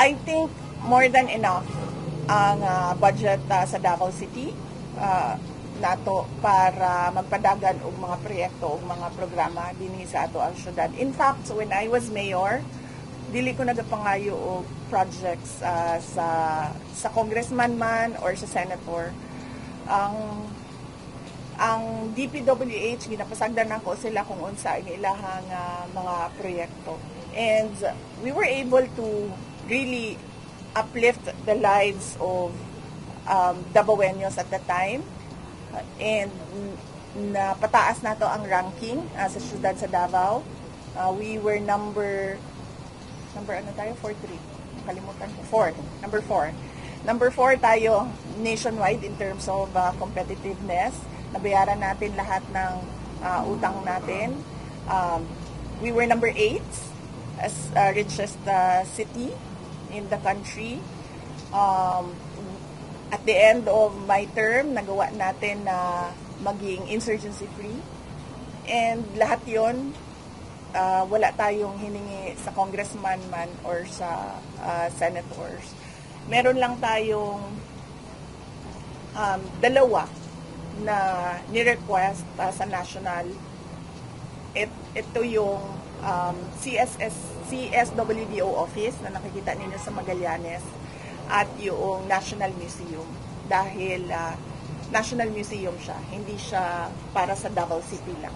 I think more than enough ang budget sa Davao City nato para magpadagan og mga proyekto og mga programa dinhi sa ato ang syudad. In fact, when I was mayor, dili ko nagapangayo og projects sa congressman man or sa senator. Ang DPWH ginapasagdan nako sila kung unsa ang ilahang mga proyekto. And we were able to really uplift the lives of Davaoenos at the time. And napataas nato ang ranking sa syudad sa Davao. We were number ano tayo? 4-3. Kalimutan ko. Number 4 tayo nationwide in terms of competitiveness. Nabayaran natin lahat ng utang natin. We were number 8 as richest city in the country. At the end of my term, nagawa natin na maging insurgency-free. And lahat yon wala tayong hiningi sa congressman man or sa senators. Meron lang tayong dalawa na ni-request sa national. Ito yung CSWDO office na nakikita ninyo sa Magallanes at yung National Museum dahil National Museum siya, hindi siya para sa Davao City lang.